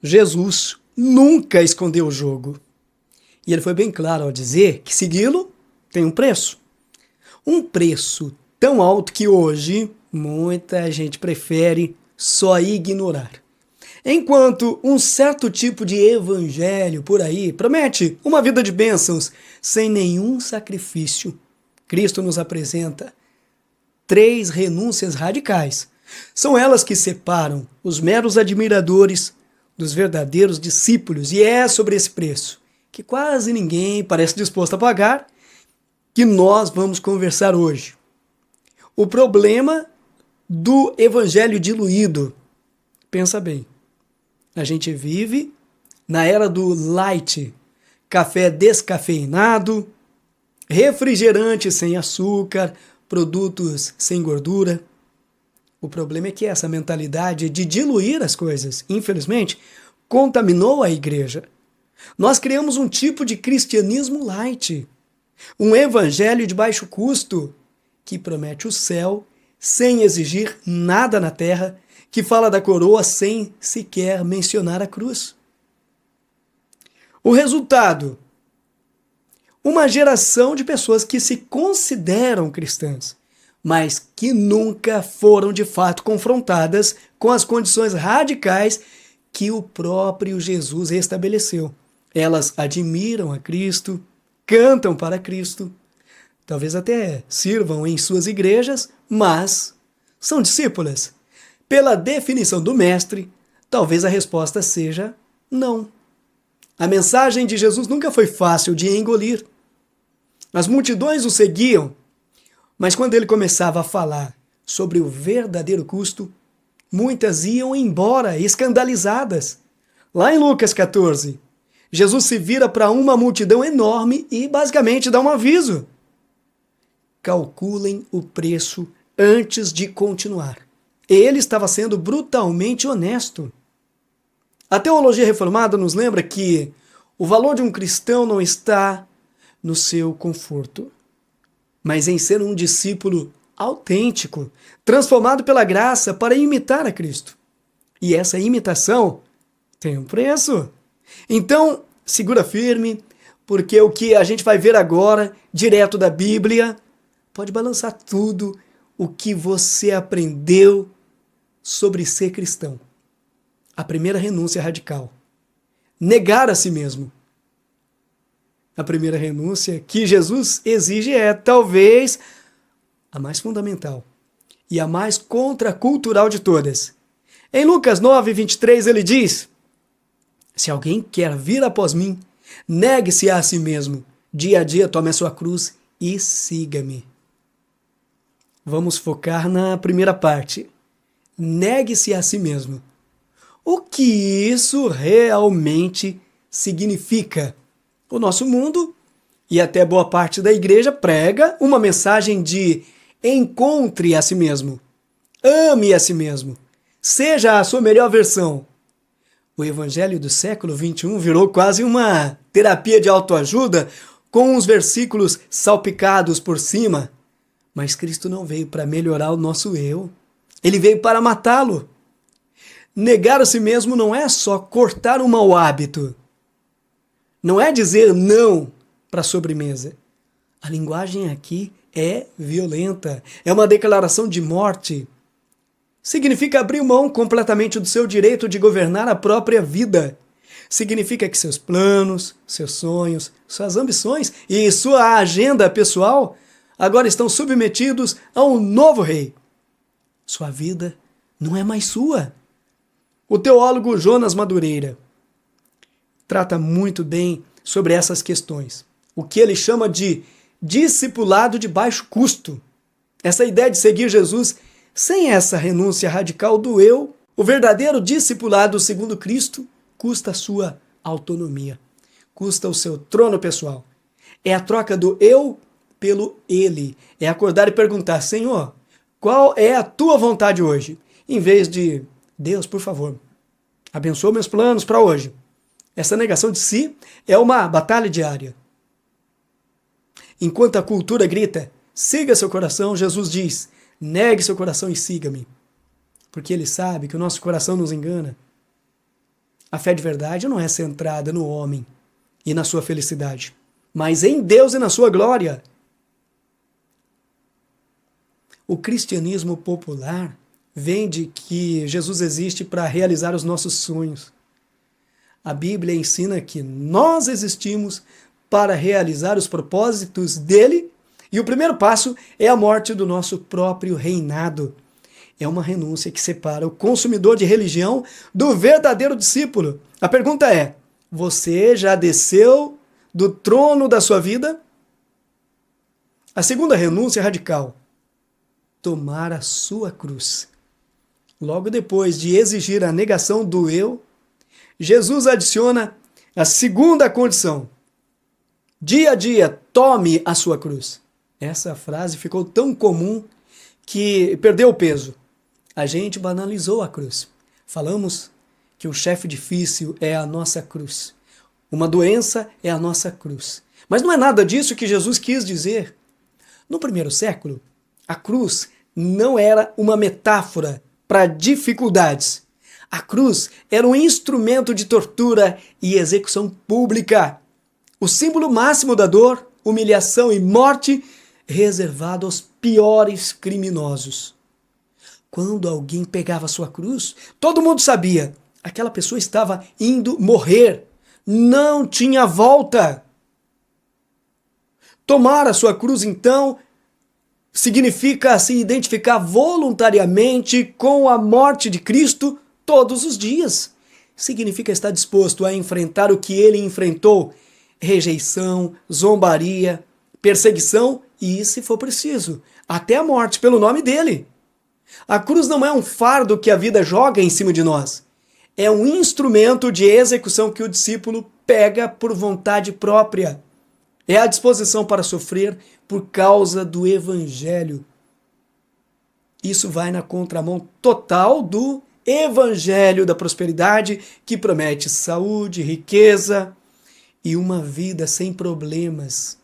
Jesus nunca escondeu o jogo. E ele foi bem claro ao dizer que segui-lo tem um preço. Um preço tão alto que hoje muita gente prefere só ignorar. Enquanto um certo tipo de evangelho por aí promete uma vida de bênçãos sem nenhum sacrifício, Cristo nos apresenta 3 renúncias radicais. São elas que separam os meros admiradores dos verdadeiros discípulos, e é sobre esse preço, que quase ninguém parece disposto a pagar, que nós vamos conversar hoje. O problema do evangelho diluído. Pensa bem, a gente vive na era do light, café descafeinado, refrigerante sem açúcar, produtos sem gordura. O problema é que essa mentalidade de diluir as coisas, infelizmente, contaminou a igreja. Nós criamos um tipo de cristianismo light, um evangelho de baixo custo, que promete o céu sem exigir nada na terra, que fala da coroa sem sequer mencionar a cruz. O resultado? Uma geração de pessoas que se consideram cristãs, mas que nunca foram de fato confrontadas com as condições radicais que o próprio Jesus estabeleceu. Elas admiram a Cristo, cantam para Cristo, talvez até sirvam em suas igrejas, mas são discípulas. Pela definição do mestre, talvez a resposta seja não. A mensagem de Jesus nunca foi fácil de engolir. As multidões o seguiam, mas quando ele começava a falar sobre o verdadeiro custo, muitas iam embora escandalizadas. Lá em Lucas 14, Jesus se vira para uma multidão enorme e basicamente dá um aviso. Calculem o preço antes de continuar. Ele estava sendo brutalmente honesto. A teologia reformada nos lembra que o valor de um cristão não está no seu conforto, mas em ser um discípulo autêntico, transformado pela graça para imitar a Cristo. E essa imitação tem um preço. Então, segura firme, porque o que a gente vai ver agora, direto da Bíblia, pode balançar tudo o que você aprendeu sobre ser cristão. A primeira renúncia radical. Negar a si mesmo. A primeira renúncia que Jesus exige é, talvez, a mais fundamental e a mais contracultural de todas. Em Lucas 9, 23, ele diz: se alguém quer vir após mim, negue-se a si mesmo, dia a dia tome a sua cruz e siga-me. Vamos focar na primeira parte. Negue-se a si mesmo. O que isso realmente significa? O nosso mundo, e até boa parte da igreja, prega uma mensagem de encontre a si mesmo, ame a si mesmo, seja a sua melhor versão. O evangelho do século XXI virou quase uma terapia de autoajuda com uns versículos salpicados por cima. Mas Cristo não veio para melhorar o nosso eu, ele veio para matá-lo. Negar a si mesmo não é só cortar um mau hábito. Não é dizer não para a sobremesa. A linguagem aqui é violenta. É uma declaração de morte. Significa abrir mão completamente do seu direito de governar a própria vida. Significa que seus planos, seus sonhos, suas ambições e sua agenda pessoal agora estão submetidos a um novo rei. Sua vida não é mais sua. O teólogo Jonas Madureira trata muito bem sobre essas questões. O que ele chama de discipulado de baixo custo. Essa ideia de seguir Jesus sem essa renúncia radical do eu, o verdadeiro discipulado segundo Cristo, custa a sua autonomia, custa o seu trono pessoal. É a troca do eu pelo ele. É acordar e perguntar: Senhor, qual é a tua vontade hoje? Em vez de: Deus, por favor, abençoa meus planos para hoje. Essa negação de si é uma batalha diária. Enquanto a cultura grita: siga seu coração, Jesus diz: negue seu coração e siga-me. Porque ele sabe que o nosso coração nos engana. A fé de verdade não é centrada no homem e na sua felicidade, mas em Deus e na sua glória. O cristianismo popular vem de que Jesus existe para realizar os nossos sonhos. A Bíblia ensina que nós existimos para realizar os propósitos dele, e o primeiro passo é a morte do nosso próprio reinado. É uma renúncia que separa o consumidor de religião do verdadeiro discípulo. A pergunta é: você já desceu do trono da sua vida? A segunda renúncia é radical: tomar a sua cruz. Logo depois de exigir a negação do eu, Jesus adiciona a segunda condição: dia a dia, tome a sua cruz. Essa frase ficou tão comum que perdeu o peso. A gente banalizou a cruz. Falamos que um chefe difícil é a nossa cruz. Uma doença é a nossa cruz. Mas não é nada disso que Jesus quis dizer. No primeiro século, a cruz não era uma metáfora para dificuldades. A cruz era um instrumento de tortura e execução pública. O símbolo máximo da dor, humilhação e morte reservado aos piores criminosos. Quando alguém pegava sua cruz, todo mundo sabia, aquela pessoa estava indo morrer. Não tinha volta. Tomar a sua cruz, então, significa se identificar voluntariamente com a morte de Cristo todos os dias. Significa estar disposto a enfrentar o que ele enfrentou: rejeição, zombaria, perseguição e, se for preciso, até a morte pelo nome dele. A cruz não é um fardo que a vida joga em cima de nós. É um instrumento de execução que o discípulo pega por vontade própria. É a disposição para sofrer por causa do evangelho. Isso vai na contramão total do evangelho da prosperidade, que promete saúde, riqueza e uma vida sem problemas.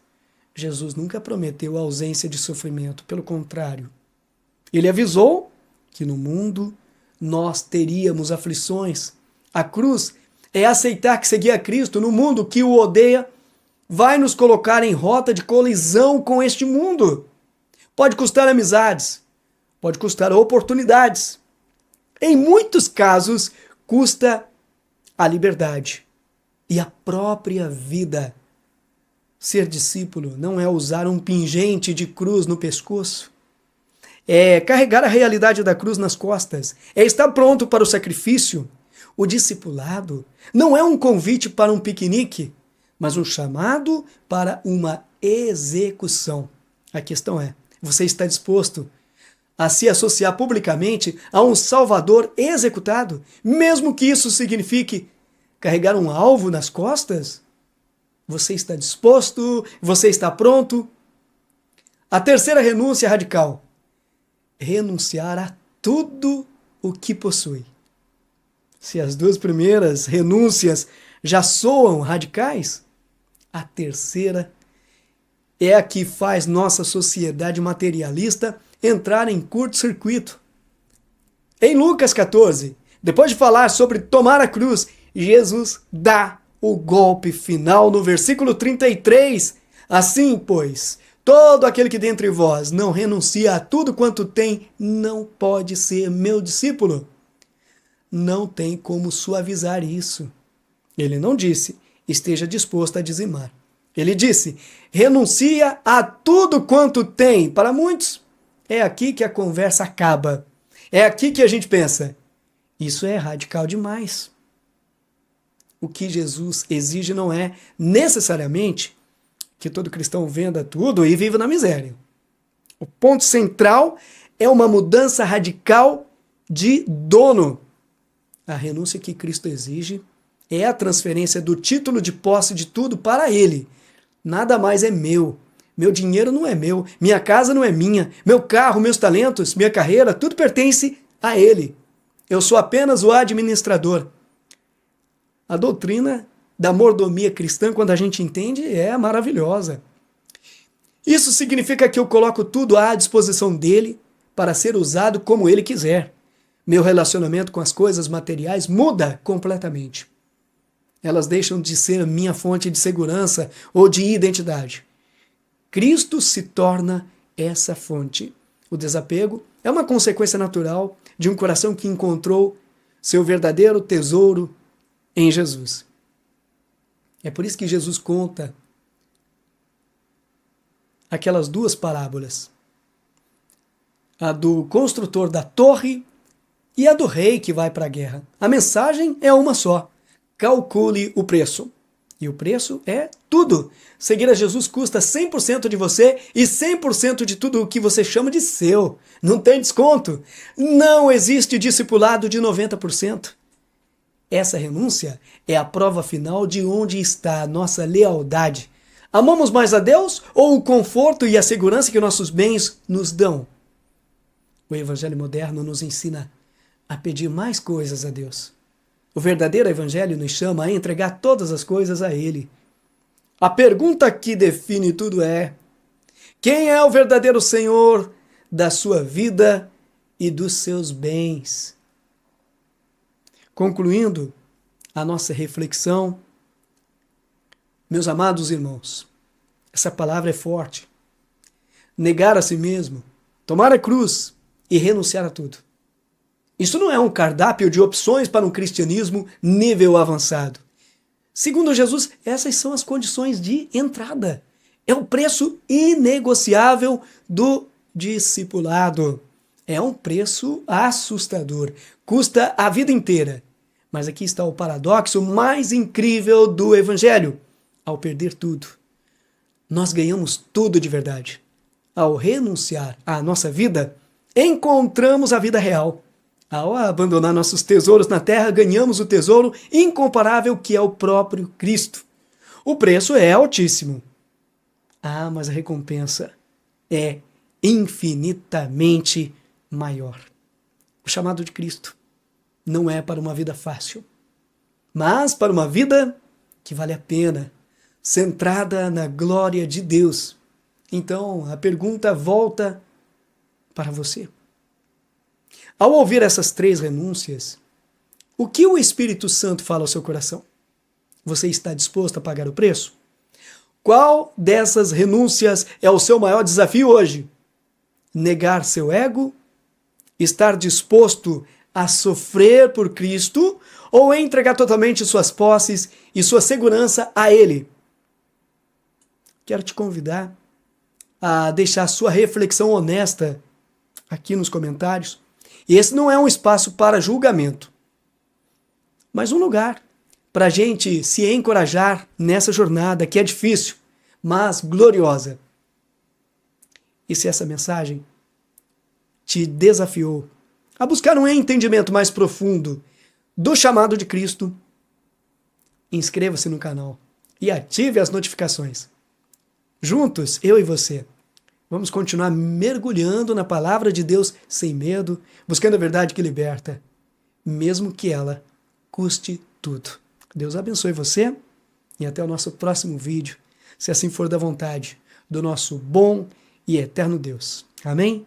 Jesus nunca prometeu a ausência de sofrimento, pelo contrário. Ele avisou que no mundo nós teríamos aflições. A cruz é aceitar que seguir a Cristo no mundo que o odeia vai nos colocar em rota de colisão com este mundo. Pode custar amizades, pode custar oportunidades. Em muitos casos, custa a liberdade e a própria vida. Ser discípulo não é usar um pingente de cruz no pescoço. É carregar a realidade da cruz nas costas. É estar pronto para o sacrifício. O discipulado não é um convite para um piquenique, mas um chamado para uma execução. A questão é: você está disposto a se associar publicamente a um Salvador executado, mesmo que isso signifique carregar um alvo nas costas? Você está disposto? Você está pronto? A terceira renúncia radical: renunciar a tudo o que possui. Se as duas primeiras renúncias já soam radicais, a terceira é a que faz nossa sociedade materialista entrar em curto-circuito. Em Lucas 14, depois de falar sobre tomar a cruz, Jesus dá o golpe final no versículo 33. Assim, pois, todo aquele que dentre vós não renuncia a tudo quanto tem, não pode ser meu discípulo. Não tem como suavizar isso. Ele não disse: esteja disposto a dizimar. Ele disse: renuncia a tudo quanto tem. Para muitos, é aqui que a conversa acaba. É aqui que a gente pensa: isso é radical demais. O que Jesus exige não é necessariamente que todo cristão venda tudo e viva na miséria. O ponto central é uma mudança radical de dono. A renúncia que Cristo exige é a transferência do título de posse de tudo para Ele. Nada mais é meu. Meu dinheiro não é meu. Minha casa não é minha. Meu carro, meus talentos, minha carreira, tudo pertence a Ele. Eu sou apenas o administrador. A doutrina da mordomia cristã, quando a gente entende, é maravilhosa. Isso significa que eu coloco tudo à disposição dele para ser usado como ele quiser. Meu relacionamento com as coisas materiais muda completamente. elas deixam de ser a minha fonte de segurança ou de identidade. Cristo se torna essa fonte. O desapego é uma consequência natural de um coração que encontrou seu verdadeiro tesouro em Jesus. É por isso que Jesus conta aquelas duas parábolas. A do construtor da torre e a do rei que vai para a guerra. A mensagem é uma só. Calcule o preço. E o preço é tudo. Seguir a Jesus custa 100% de você e 100% de tudo o que você chama de seu. Não tem desconto. Não existe discipulado de 90%. Essa renúncia é a prova final de onde está a nossa lealdade. Amamos mais a Deus ou o conforto e a segurança que nossos bens nos dão? O Evangelho moderno nos ensina a pedir mais coisas a Deus. O verdadeiro Evangelho nos chama a entregar todas as coisas a Ele. A pergunta que define tudo é: quem é o verdadeiro Senhor da sua vida e dos seus bens? Concluindo a nossa reflexão, meus amados irmãos, essa palavra é forte. Negar a si mesmo, tomar a cruz e renunciar a tudo. Isso não é um cardápio de opções para um cristianismo nível avançado. Segundo Jesus, essas são as condições de entrada. É o preço inegociável do discipulado. É um preço assustador. Custa a vida inteira. Mas aqui está o paradoxo mais incrível do Evangelho. Ao perder tudo, nós ganhamos tudo de verdade. Ao renunciar à nossa vida, encontramos a vida real. Ao abandonar nossos tesouros na terra, ganhamos o tesouro incomparável que é o próprio Cristo. O preço é altíssimo. Mas a recompensa é infinitamente maior. O chamado de Cristo não é para uma vida fácil, mas para uma vida que vale a pena, centrada na glória de Deus. Então, a pergunta volta para você. Ao ouvir essas 3 renúncias, o que o Espírito Santo fala ao seu coração? Você está disposto a pagar o preço? Qual dessas renúncias é o seu maior desafio hoje? Negar seu ego? Estar disposto a sofrer por Cristo? Ou entregar totalmente suas posses e sua segurança a Ele? Quero te convidar a deixar sua reflexão honesta aqui nos comentários. E esse não é um espaço para julgamento, mas um lugar para a gente se encorajar nessa jornada que é difícil, mas gloriosa. E se essa mensagem te desafiou a buscar um entendimento mais profundo do chamado de Cristo, inscreva-se no canal e ative as notificações. Juntos, eu e você, vamos continuar mergulhando na palavra de Deus sem medo, buscando a verdade que liberta, mesmo que ela custe tudo. Deus abençoe você e até o nosso próximo vídeo, se assim for da vontade do nosso bom e eterno Deus. Amém?